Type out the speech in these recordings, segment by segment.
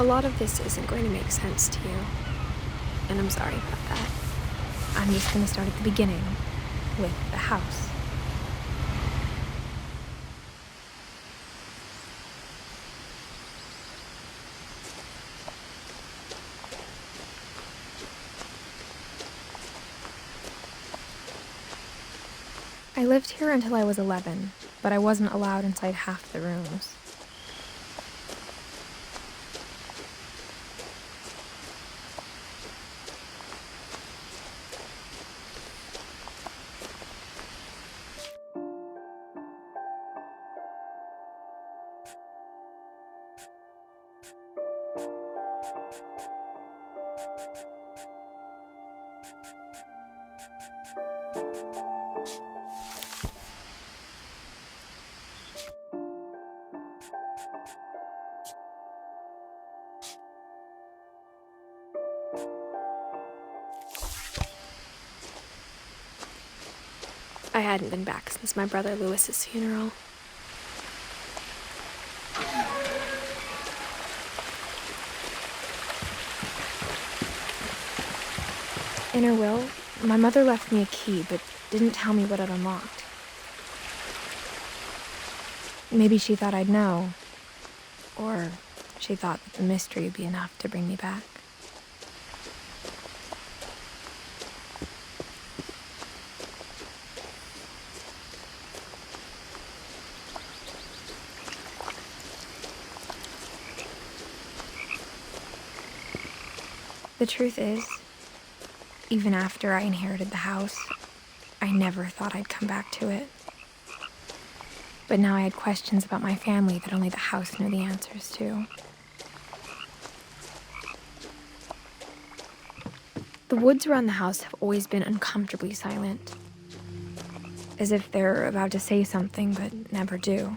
lot of this isn't going to make sense to you, and I'm sorry about that. I'm just going to start at the beginning, with the house. I lived here until I was 11, but I wasn't allowed inside half the rooms. I hadn't been back since my brother Lewis's funeral. In her will, my mother left me a key, but didn't tell me what it unlocked. Maybe she thought I'd know, or she thought that the mystery would be enough to bring me back. The truth is, even after I inherited the house, I never thought I'd come back to it. But now I had questions about my family that only the house knew the answers to. The woods around the house have always been uncomfortably silent, as if they're about to say something but never do.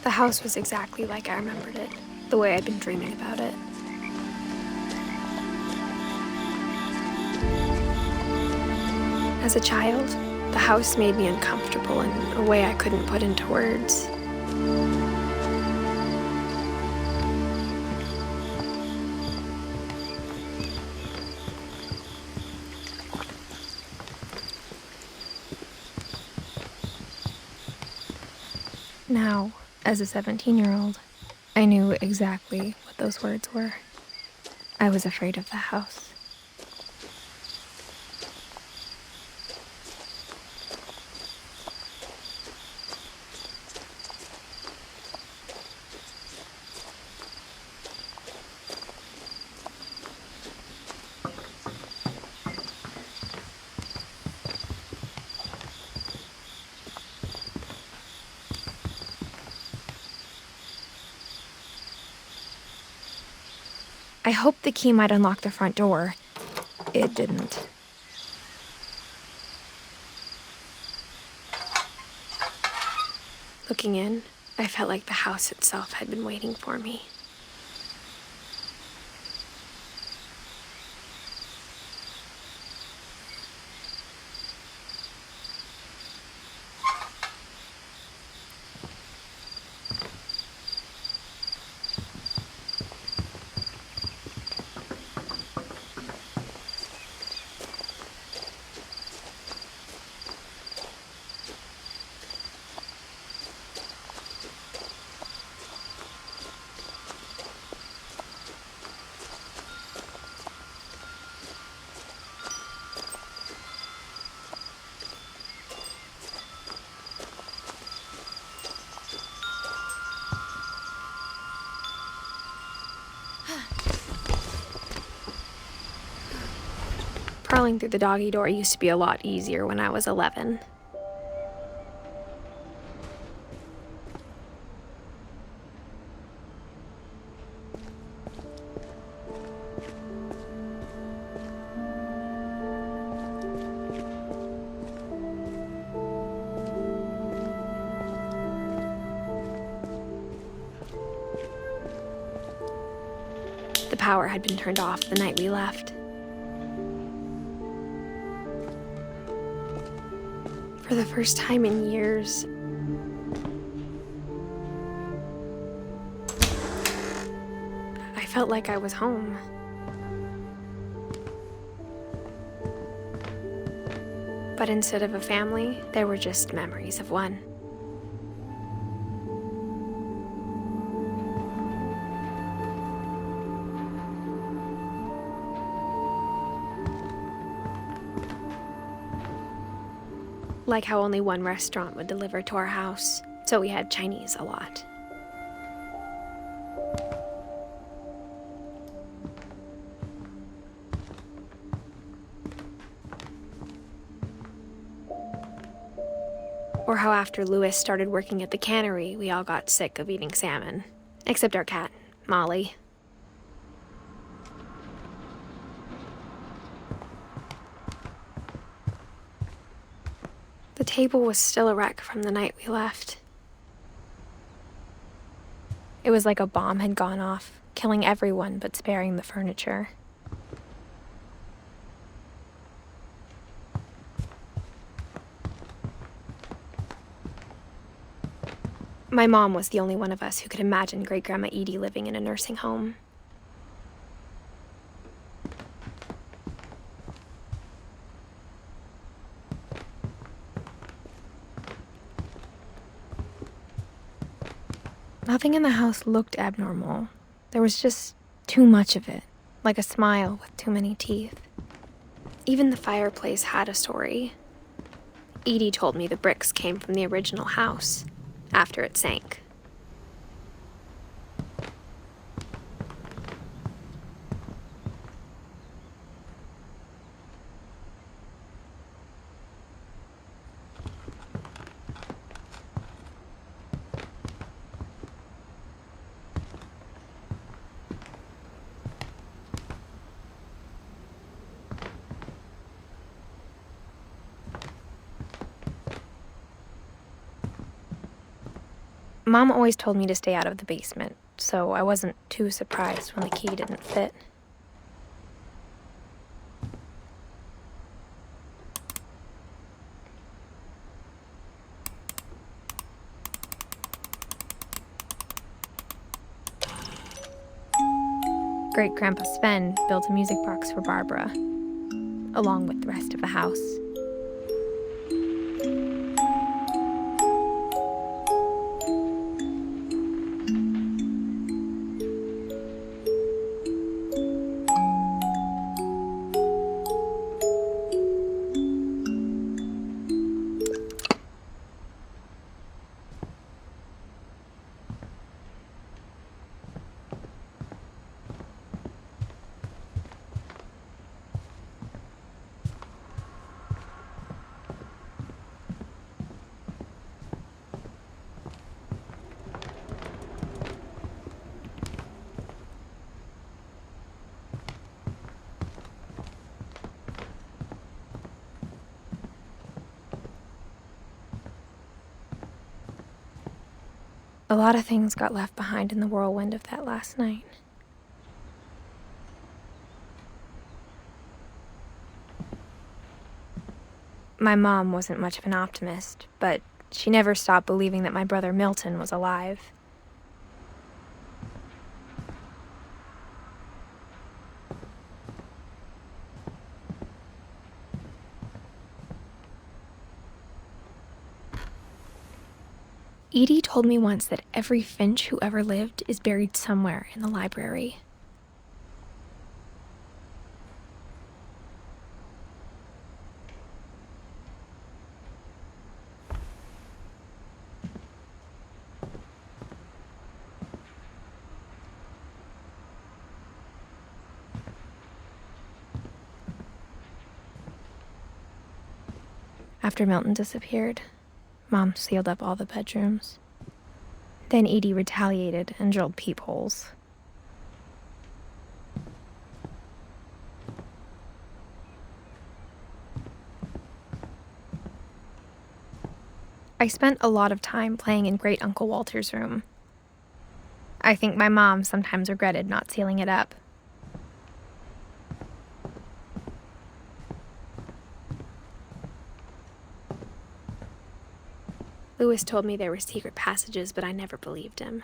The house was exactly like I remembered it, the way I'd been dreaming about it. As a child, the house made me uncomfortable in a way I couldn't put into words. Now, as a 17-year-old, I knew exactly what those words were. I was afraid of the house. I hoped the key might unlock the front door. It didn't. Looking in, I felt like the house itself had been waiting for me. Crawling through the doggy door used to be a lot easier when I was 11. The power had been turned off the night we left. For the first time in years, I felt like I was home. But instead of a family, there were just memories of one. Like how only one restaurant would deliver to our house, so we had Chinese a lot. Or how after Louis started working at the cannery, we all got sick of eating salmon. Except our cat, Molly. The table was still a wreck from the night we left. It was like a bomb had gone off, killing everyone but sparing the furniture. My mom was the only one of us who could imagine Great-Grandma Edie living in a nursing home. Nothing in the house looked abnormal. There was just too much of it, like a smile with too many teeth. Even the fireplace had a story. Edie told me the bricks came from the original house, after it sank. Mom always told me to stay out of the basement, so I wasn't too surprised when the key didn't fit. Great-Grandpa Sven built a music box for Barbara, along with the rest of the house. A lot of things got left behind in the whirlwind of that last night. My mom wasn't much of an optimist, but she never stopped believing that my brother Milton was alive. Edie told me once that every Finch who ever lived is buried somewhere in the library. After Milton disappeared, Mom sealed up all the bedrooms. Then Edie retaliated and drilled peepholes. I spent a lot of time playing in Great Uncle Walter's room. I think my mom sometimes regretted not sealing it up. Louis told me there were secret passages, but I never believed him.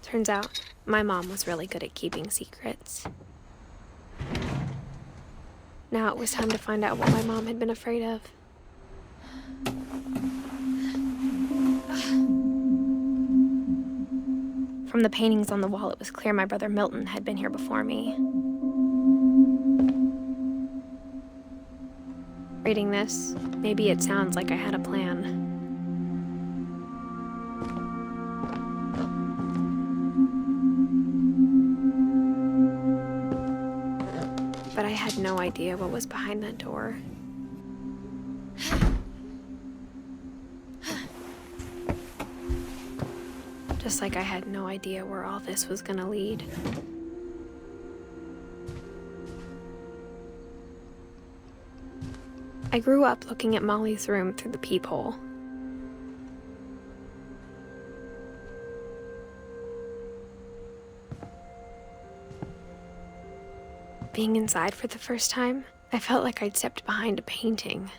Turns out, my mom was really good at keeping secrets. Now it was time to find out what my mom had been afraid of. From the paintings on the wall, it was clear my brother Milton had been here before me. Reading this, maybe it sounds like I had a plan. But I had no idea what was behind that door. Just like I had no idea where all this was gonna lead. I grew up looking at Molly's room through the peephole. Being inside for the first time, I felt like I'd stepped behind a painting.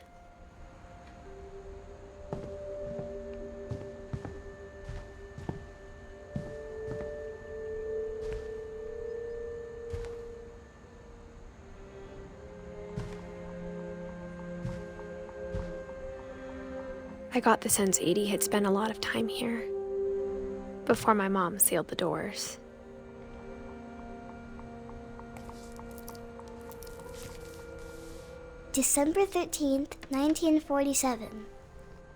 I got the sense Edie had spent a lot of time here, before my mom sealed the doors. December 13th, 1947.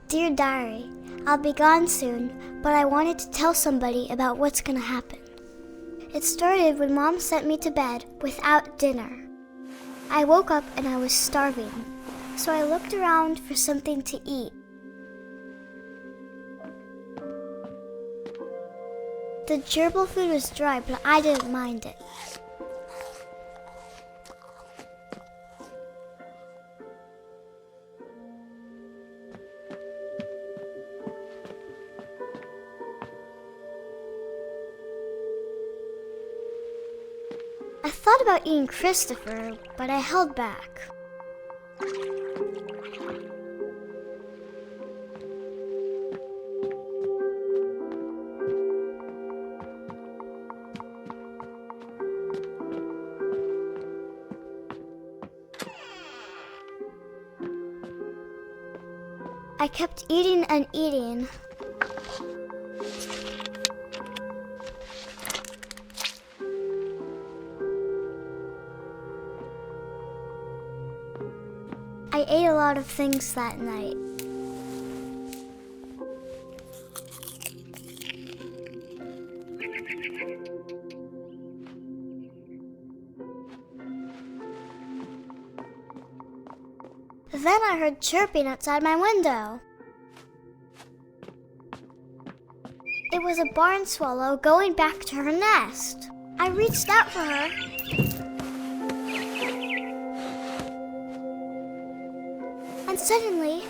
Dear Diary, I'll be gone soon, but I wanted to tell somebody about what's gonna happen. It started when Mom sent me to bed without dinner. I woke up and I was starving, so I looked around for something to eat. The gerbil food was dry, but I didn't mind it. I thought about eating Christopher, but I held back. I kept eating and eating. I ate a lot of things that night. Then I heard chirping outside my window. It was a barn swallow going back to her nest. I reached out for her. And suddenly,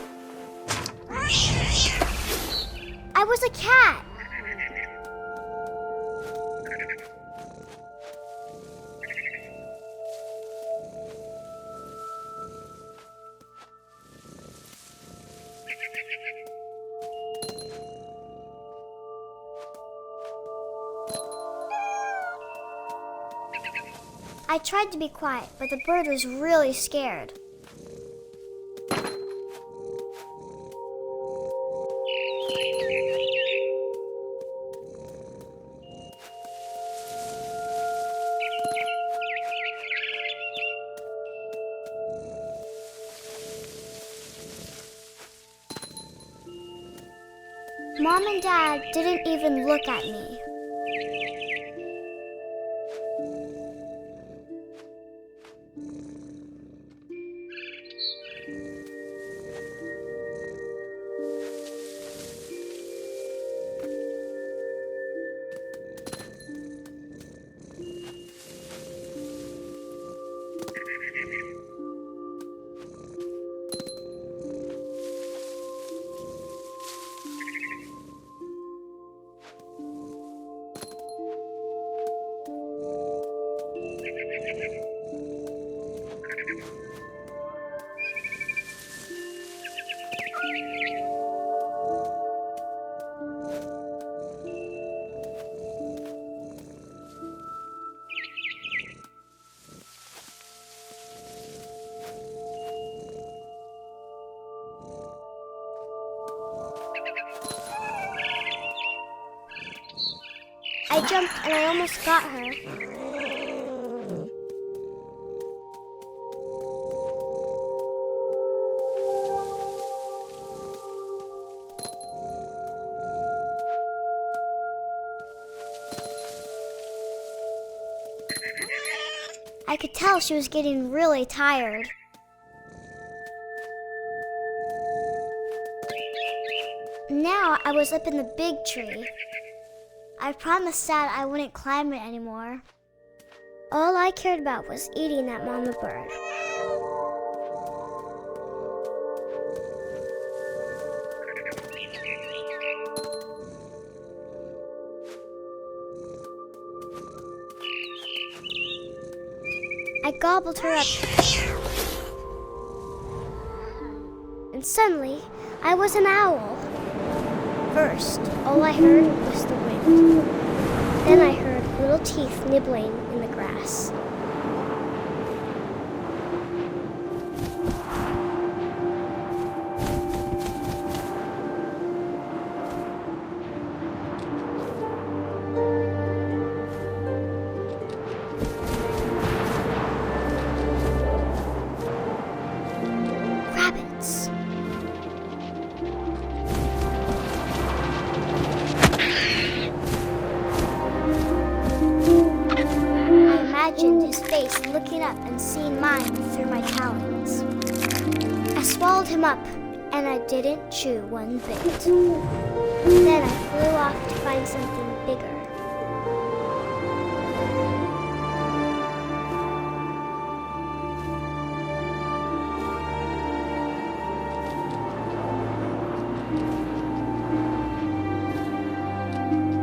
I was a cat. I tried to be quiet, but the bird was really scared. Mom and Dad didn't even look at me. I jumped and I almost got her. I could tell she was getting really tired. Now I was up in the big tree. I promised Dad I wouldn't climb it anymore. All I cared about was eating that mama bird. I gobbled her up. And suddenly, I was an owl. First, all I heard was the wind. Then I heard little teeth nibbling in the grass. Rabbits. I imagined his face looking up and seeing mine through my talons. I swallowed him up, and I didn't chew one bit. Then I flew off to find something bigger.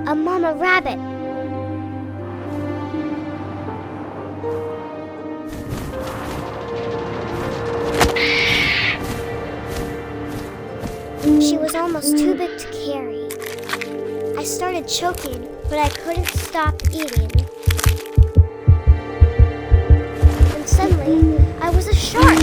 A mama rabbit. She was almost too big to carry. I started choking, but I couldn't stop eating. And suddenly, I was a shark.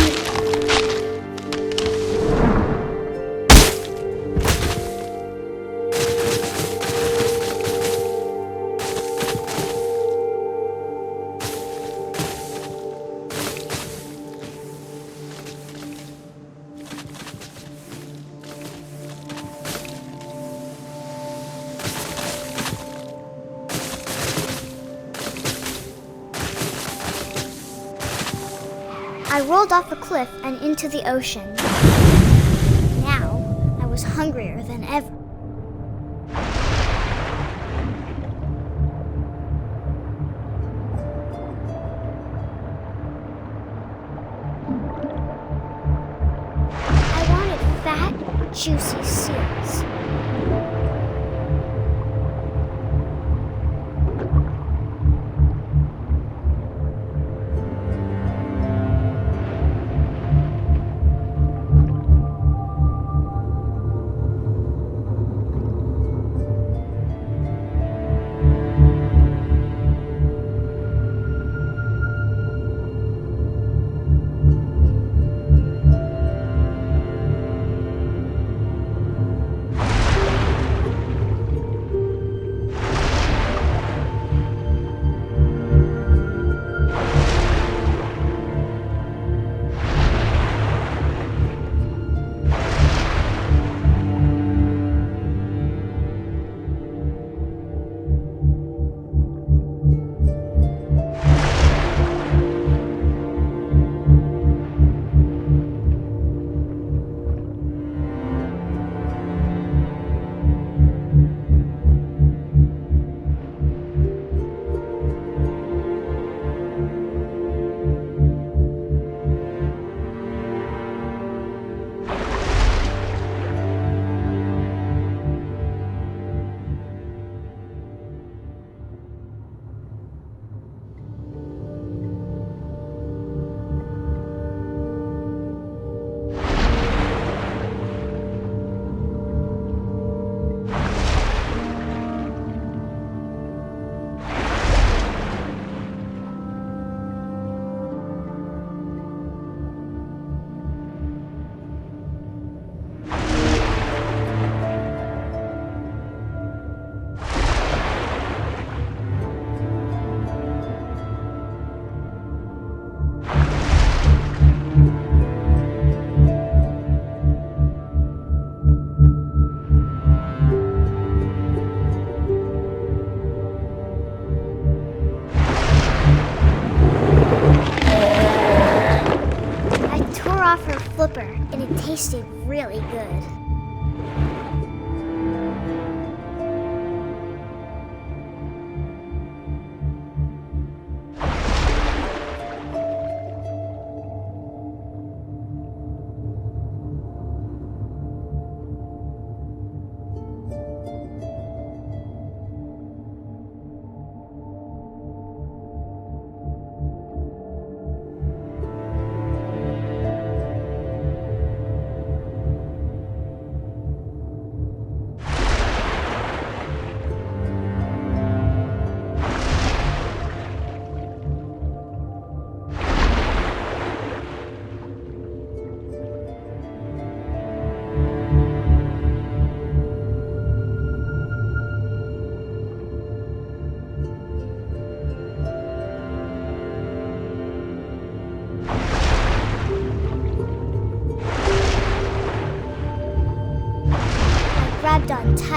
I rolled off a cliff and into the ocean. Now, I was hungrier than ever. I wanted fat, juicy seals.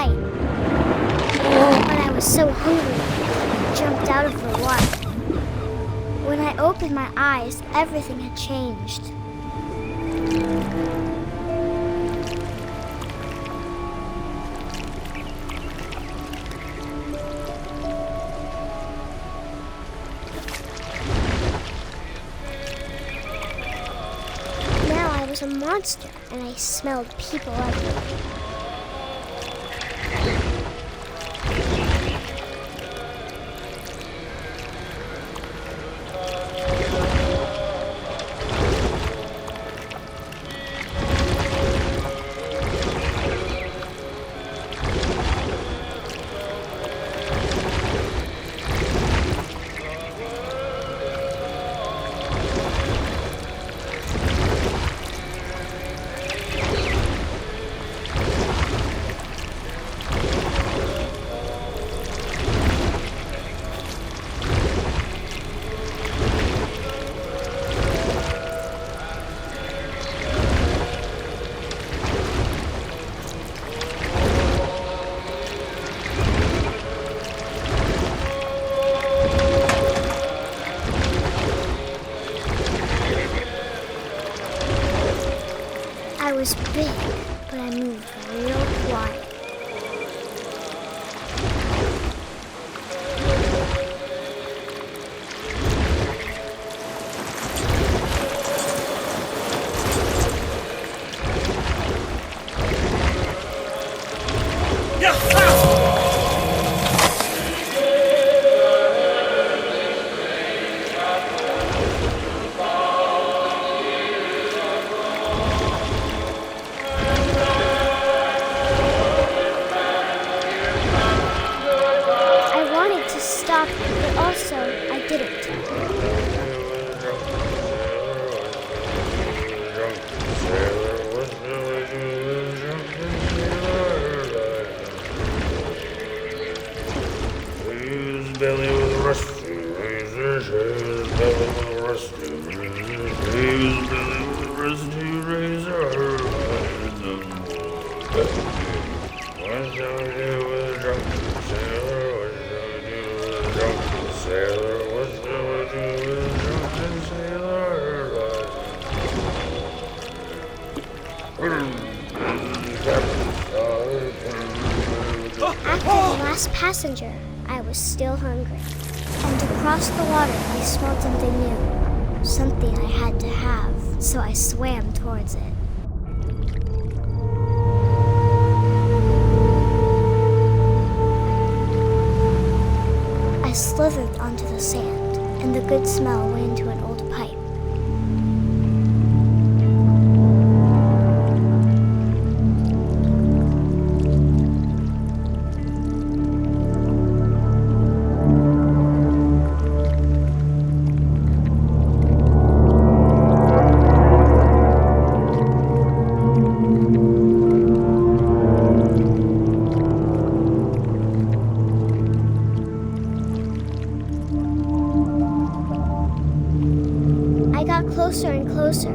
night. But I was so hungry, I jumped out of the water. When I opened my eyes, everything had changed. Now I was a monster, and I smelled people everywhere. I was big, but I moved real quiet. I wanted to stop, but also I didn't. Belly with rusty razor, his belly with rusty razor, his belly with rusty razor. What shall we do with a drunken sailor? What shall we do with a drunken sailor? What shall we do with a drunken sailor? After the last passenger, I was still hungry. And across the water, I smelled something new. Something I had to have, so I swam towards it. I slithered onto the sand, and the good smell went into an old pipe. I got closer and closer.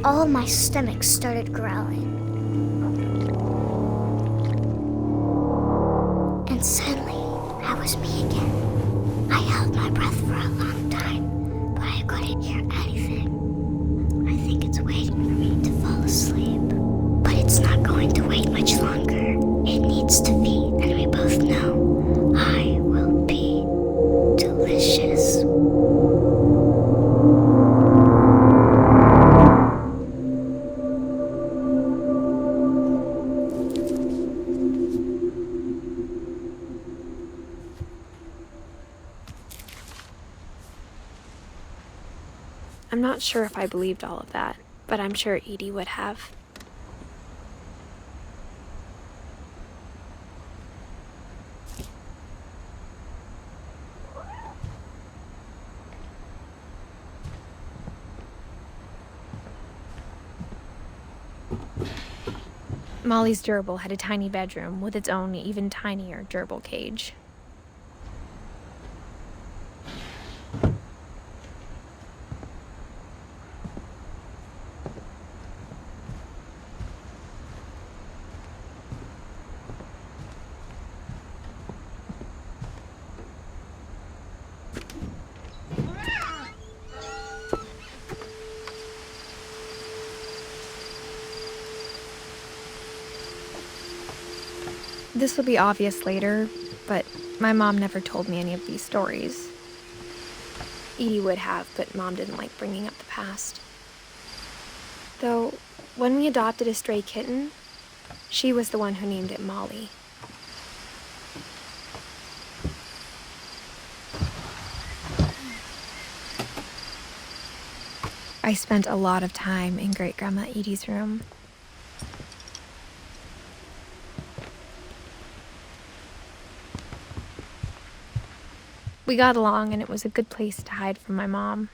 All of my stomach started growling. And suddenly, I was me again. I held my breath for a long time, but I couldn't hear anything. I think it's waiting for me to fall asleep. But it's not going to wait much longer. It needs to feed, and we both know I will be delicious. I'm not sure if I believed all of that, but I'm sure Edie would have. Molly's gerbil had a tiny bedroom with its own even tinier gerbil cage. This will be obvious later, but my mom never told me any of these stories. Edie would have, but Mom didn't like bringing up the past. Though, when we adopted a stray kitten, she was the one who named it Molly. I spent a lot of time in Great-Grandma Edie's room. We got along, and it was a good place to hide from my mom.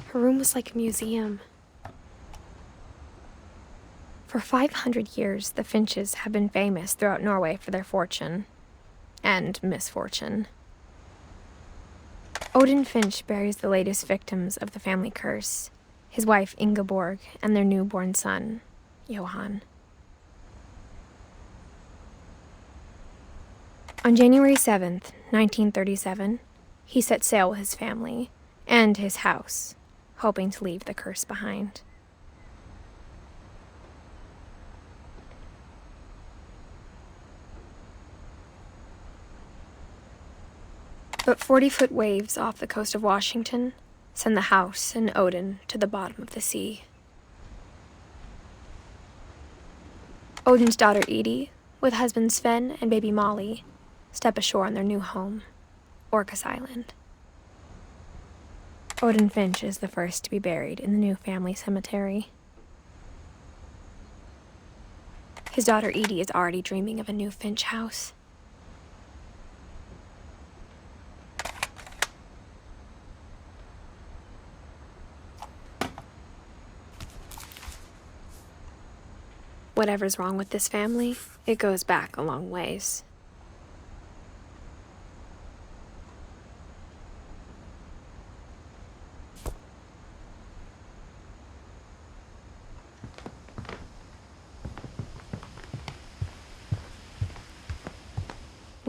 Her room was like a museum. For 500 years, the Finches have been famous throughout Norway for their fortune and misfortune. Odin Finch buries the latest victims of the family curse, his wife Ingeborg and their newborn son, Johan. On January 7th, 1937, he set sail with his family and his house, hoping to leave the curse behind. But 40-foot waves off the coast of Washington send the house and Odin to the bottom of the sea. Odin's daughter Edie, with husband Sven and baby Molly, step ashore on their new home, Orcas Island. Odin Finch is the first to be buried in the new family cemetery. His daughter Edie is already dreaming of a new Finch house. Whatever's wrong with this family, it goes back a long ways.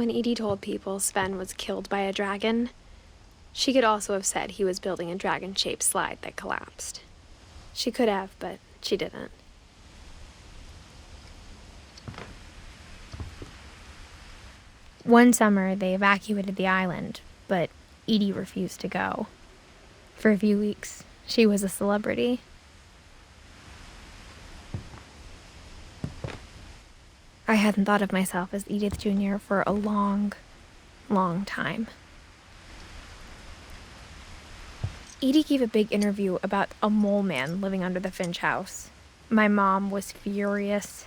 When Edie told people Sven was killed by a dragon, she could also have said he was building a dragon-shaped slide that collapsed. She could have, but she didn't. One summer, they evacuated the island, but Edie refused to go. For a few weeks, she was a celebrity. I hadn't thought of myself as Edith Jr. for a long, long time. Edie gave a big interview about a mole man living under the Finch house. My mom was furious.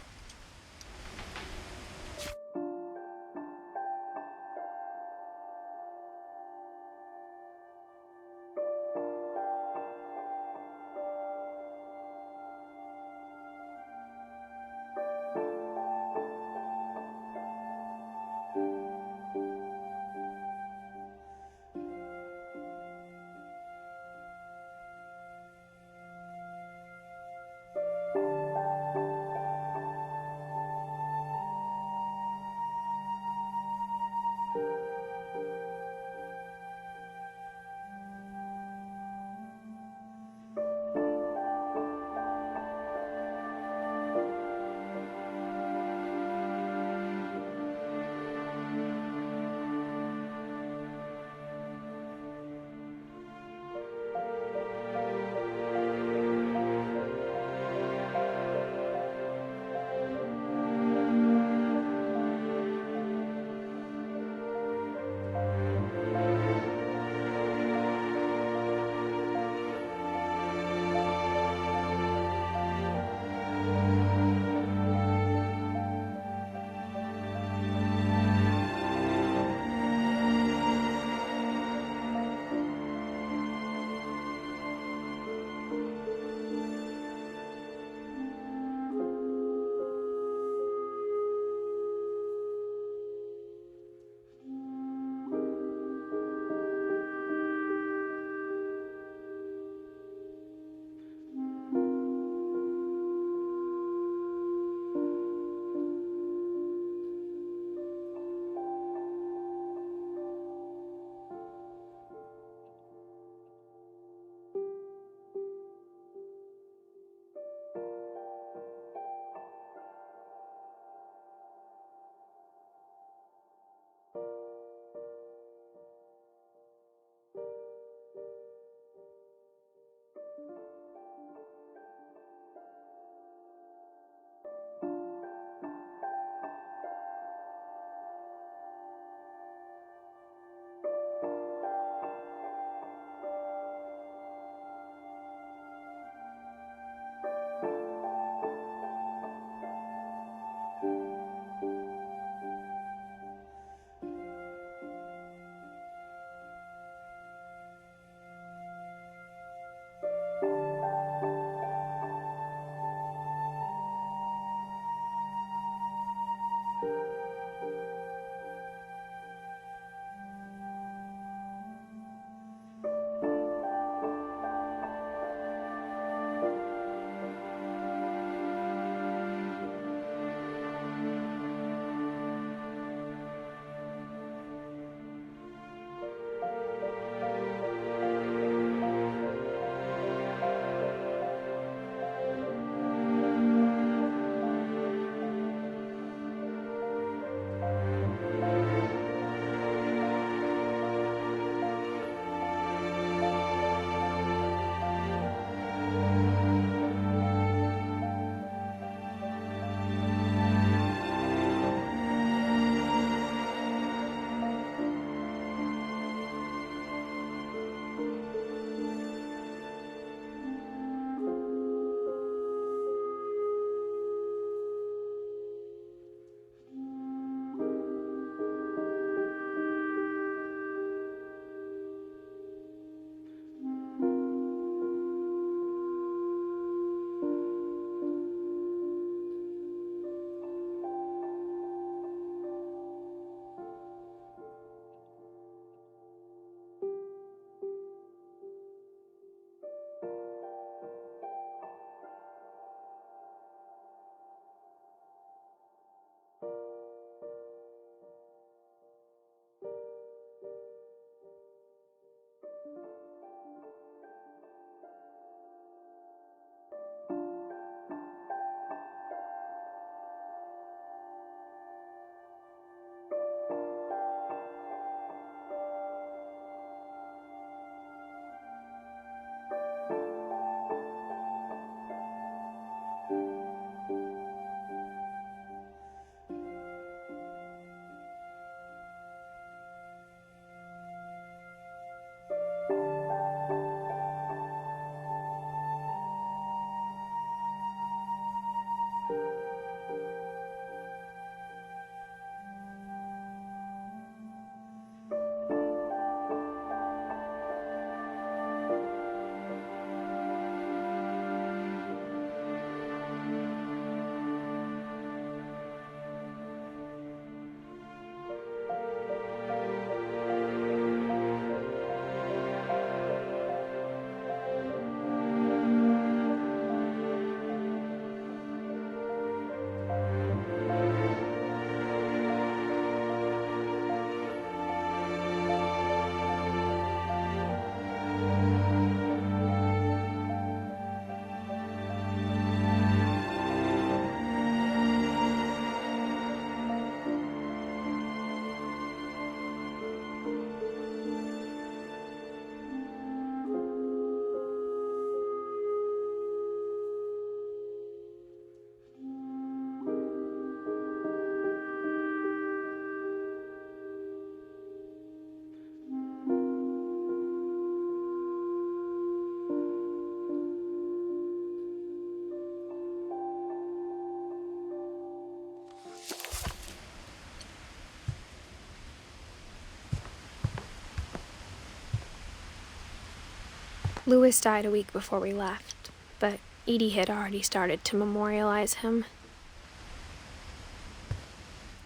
Louis died a week before we left, but Edie had already started to memorialize him.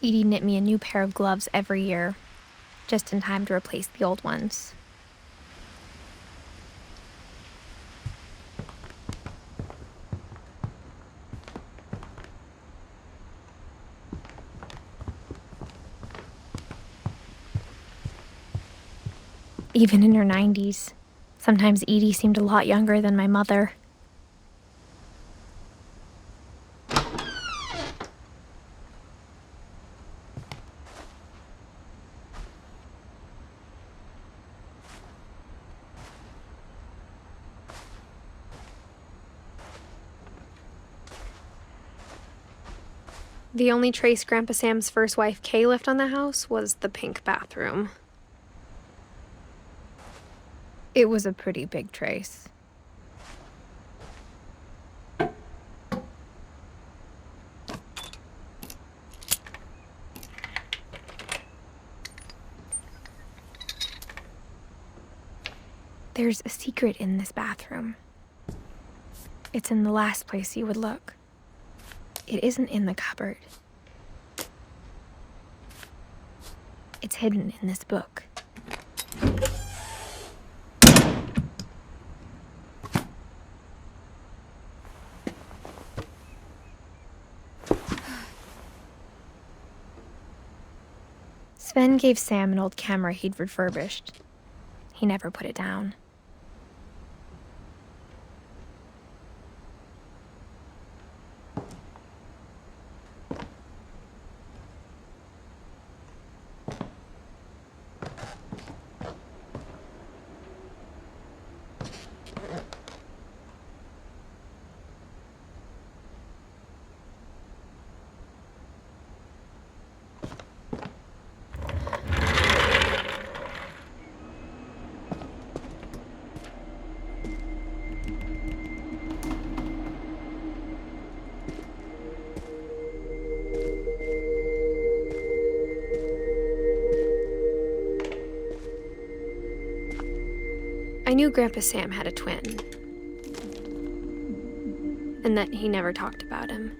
Edie knit me a new pair of gloves every year, just in time to replace the old ones. Even in her 90s, sometimes Edie seemed a lot younger than my mother. The only trace Grandpa Sam's first wife, Kay, left on the house was the pink bathroom. It was a pretty big trace. There's a secret in this bathroom. It's in the last place you would look. It isn't in the cupboard. It's hidden in this book. Sven gave Sam an old camera he'd refurbished. He never put it down. I knew Grandpa Sam had a twin, and that he never talked about him.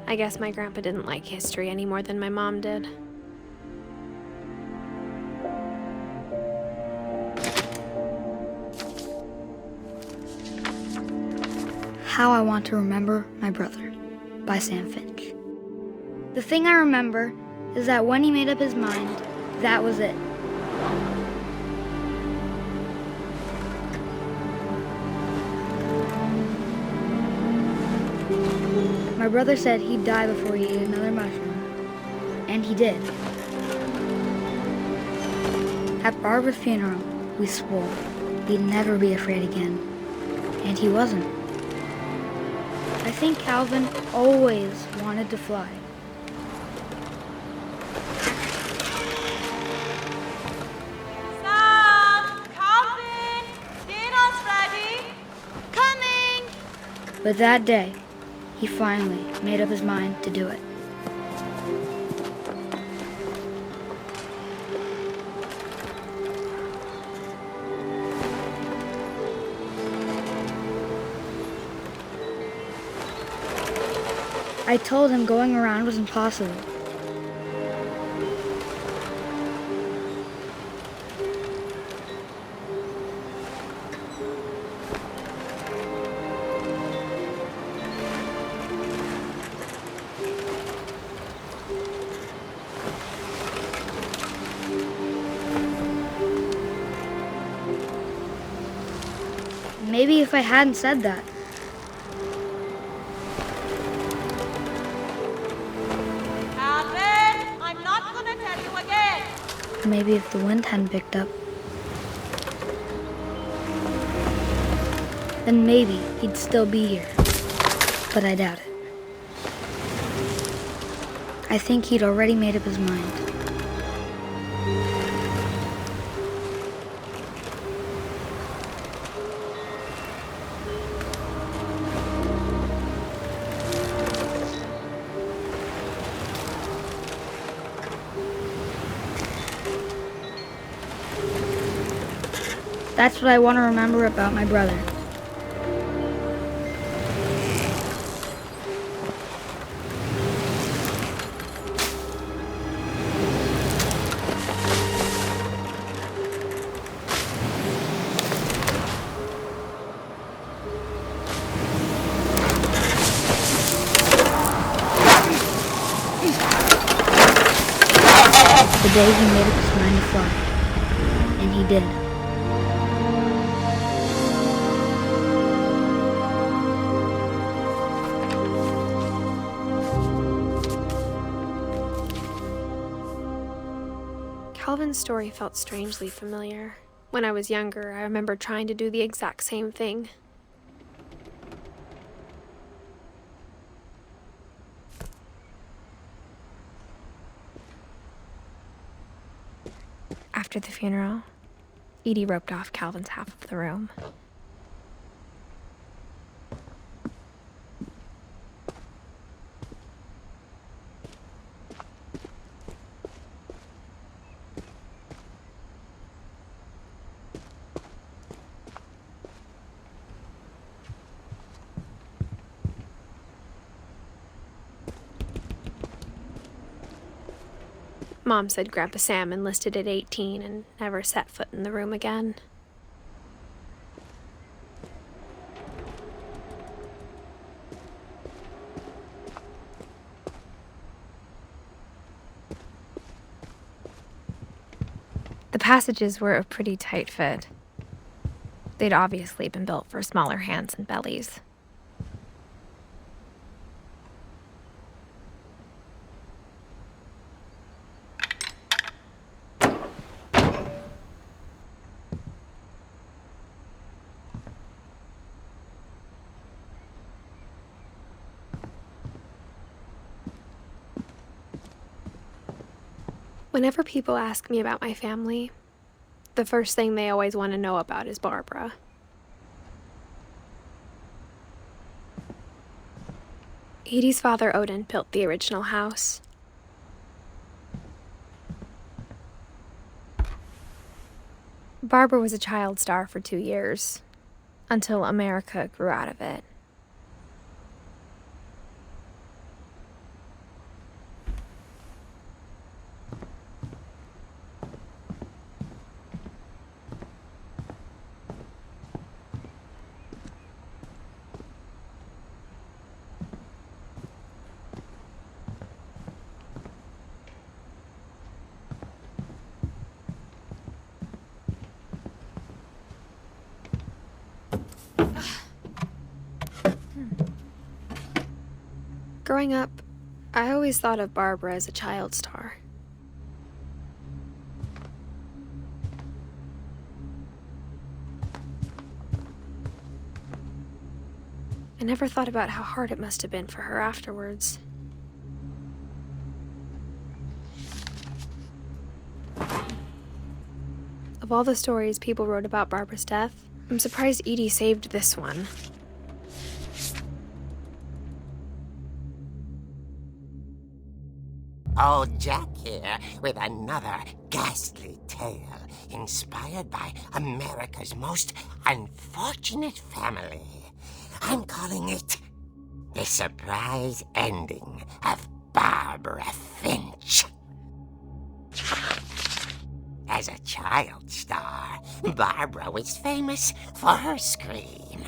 I guess my grandpa didn't like history any more than my mom did. How I Want to Remember My Brother by Sam Finch. The thing I remember is that when he made up his mind, that was it. My brother said he'd die before he ate another mushroom, and he did. At Barbara's funeral, we swore we'd never be afraid again, and he wasn't. I think Calvin always wanted to fly. Sam! Calvin! Dinner's ready! Coming! But that day, he finally made up his mind to do it. I told him going around was impossible. Maybe if I hadn't said that. Calvin, I'm not gonna tell you again. Or maybe if the wind hadn't picked up. Then maybe he'd still be here. But I doubt it. I think he'd already made up his mind. That's what I want to remember about my brother. The day he made up his mind to fly. And he did. Calvin's story felt strangely familiar. When I was younger, I remember trying to do the exact same thing. After the funeral, Edie roped off Calvin's half of the room. Mom said Grandpa Sam enlisted at 18 and never set foot in the room again. The passages were a pretty tight fit. They'd obviously been built for smaller hands and bellies. Whenever people ask me about my family, the first thing they always want to know about is Barbara. Edie's father, Odin, built the original house. Barbara was a child star for 2 years, until America grew out of it. Growing up, I always thought of Barbara as a child star. I never thought about how hard it must have been for her afterwards. Of all the stories people wrote about Barbara's death, I'm surprised Edie saved this one. Old Jack here with another ghastly tale inspired by America's most unfortunate family. I'm calling it The Surprise Ending of Barbara Finch. As a child star, Barbara was famous for her scream.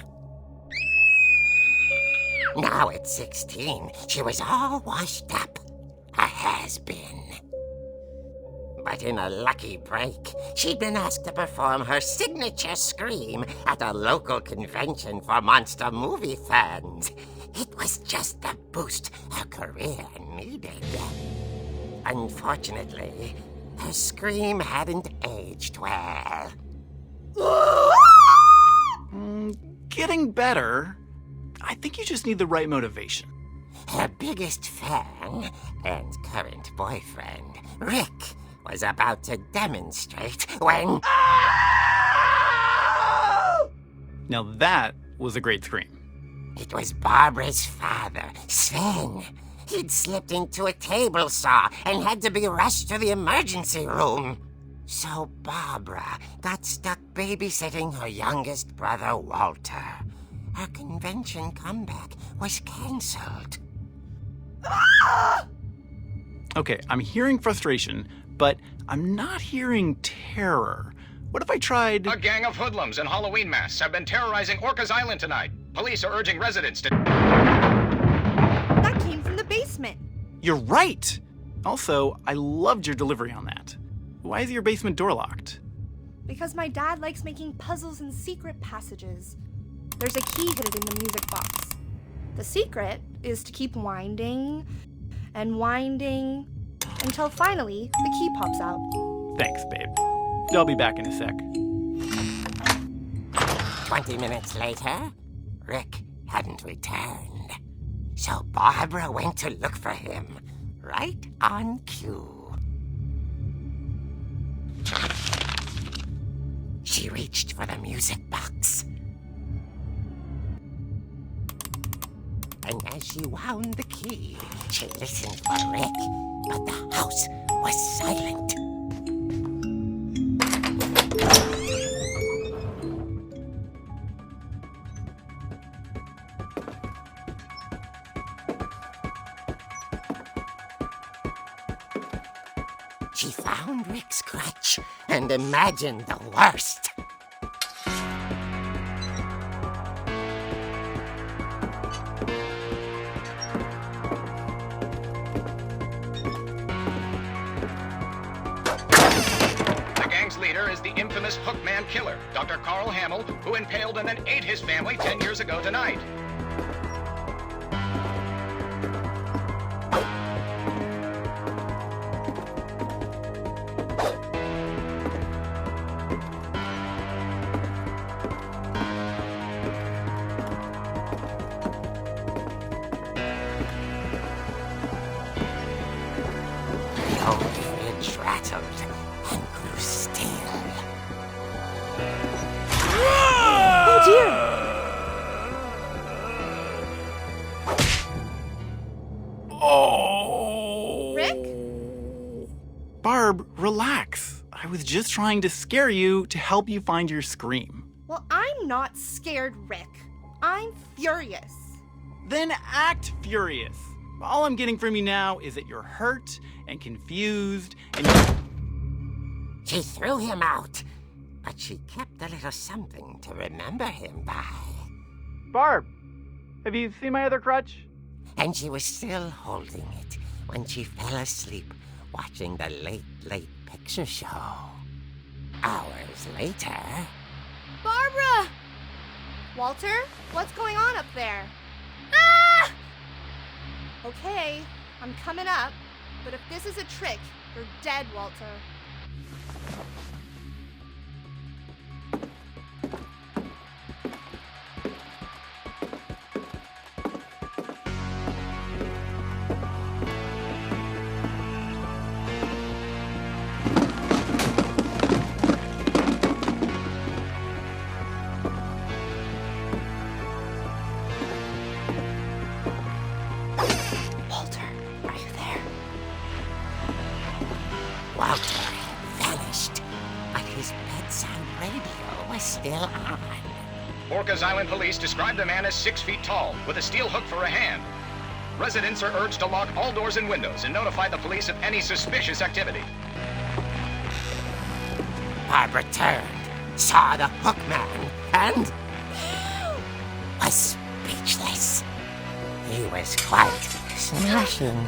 Now at 16, she was all washed up. A has-been. But in a lucky break, she'd been asked to perform her signature scream at a local convention for monster movie fans. It was just the boost her career needed. Unfortunately, her scream hadn't aged well. Getting better. I think you just need the right motivation. Her biggest fan and current boyfriend, Rick, was about to demonstrate when... Now that was a great scream. It was Barbara's father, Sven. He'd slipped into a table saw and had to be rushed to the emergency room. So Barbara got stuck babysitting her youngest brother, Walter. Her convention comeback was cancelled. Okay, I'm hearing frustration, but I'm not hearing terror. What if I tried... A gang of hoodlums in Halloween masks have been terrorizing Orcas Island tonight. Police are urging residents to... That came from the basement. You're right! Also, I loved your delivery on that. Why is your basement door locked? Because my dad likes making puzzles and secret passages. There's a key hidden in the music box. The secret is to keep winding and winding until finally the key pops out. Thanks, babe. I'll be back in a sec. 20 minutes later, Rick hadn't returned. So Barbara went to look for him, right on cue. She reached for the music box. And as she wound the key, she listened for Rick, but the house was silent. She found Rick's crutch and imagined the worst. The gang's leader is the infamous Hookman killer, Dr. Carl Hamill, who impaled and then ate his family 10 years ago tonight. The old fridge rattled and grew still. Oh dear! Oh! Rick? Barb, relax. I was just trying to scare you to help you find your scream. Well, I'm not scared, Rick. I'm furious. Then act furious. All I'm getting from you now is that you're hurt and confused and She threw him out, but she kept a little something to remember him by. Barb, have you seen my other crutch? And she was still holding it when she fell asleep watching the late picture show. Hours later... Barbara! Walter, what's going on up there? Ah! Okay, I'm coming up, but if this is a trick, you're dead, Walter. Walter, are you there? Walter had vanished, but his bedside radio was still on. Orcas Island police describe the man as 6 feet tall, with a steel hook for a hand. Residents are urged to lock all doors and windows and notify the police of any suspicious activity. Barbara turned, saw the hook man, and was speechless. He was quite smashing.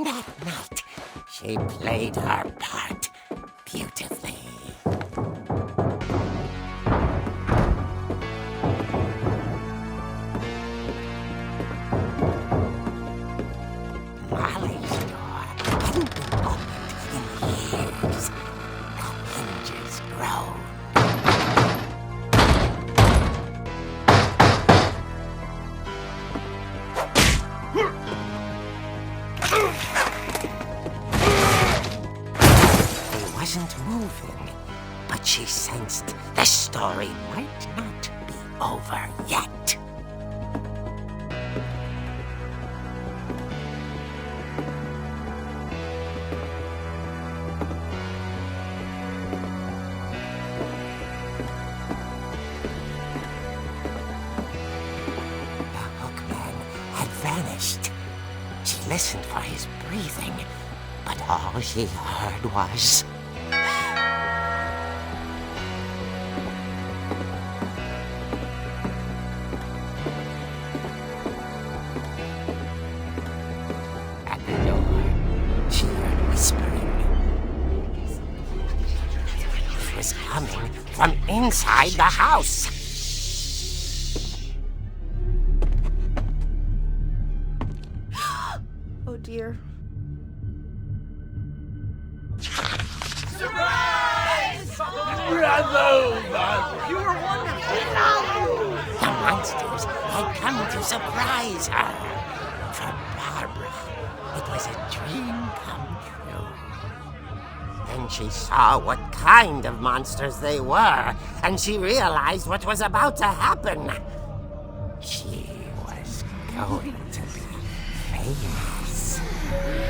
That night, she played her part beautifully. Molly's door hadn't been opened in years. The hinges groaned. He wasn't moving, but she sensed the story might not be over yet. The hookman had vanished. She listened for his breathing, but all she heard was... At the door, she heard whispering. It was coming from inside the house. Oh dear. The monsters had come to surprise her. For Barbara, it was a dream come true. Then she saw what kind of monsters they were, and she realized what was about to happen. She was going to be famous.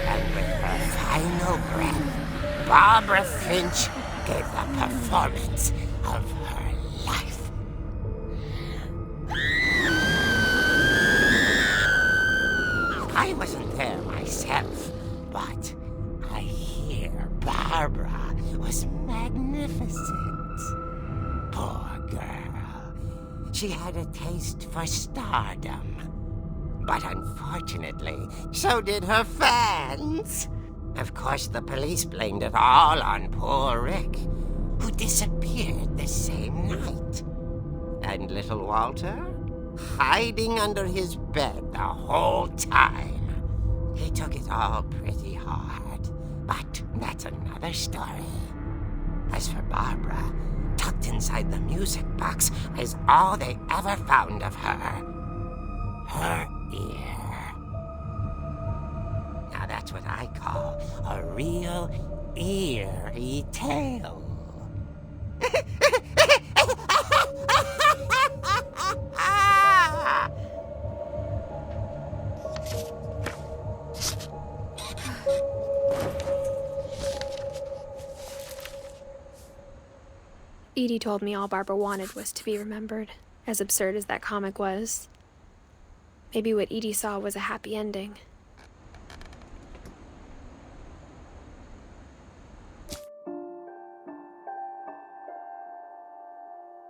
And with her final breath, Barbara Finch gave the performance of her life. I wasn't there myself, but I hear Barbara was magnificent. Poor girl. She had a taste for stardom. But unfortunately, so did her fans. Of course, the police blamed it all on poor Rick, who disappeared the same night. And little Walter? Hiding under his bed the whole time. He took it all pretty hard, but that's another story. As for Barbara, tucked inside the music box is all they ever found of her. Her ear. Now that's what I call a real eerie tale. Edie told me all Barbara wanted was to be remembered, as absurd as that comic was. Maybe what Edie saw was a happy ending.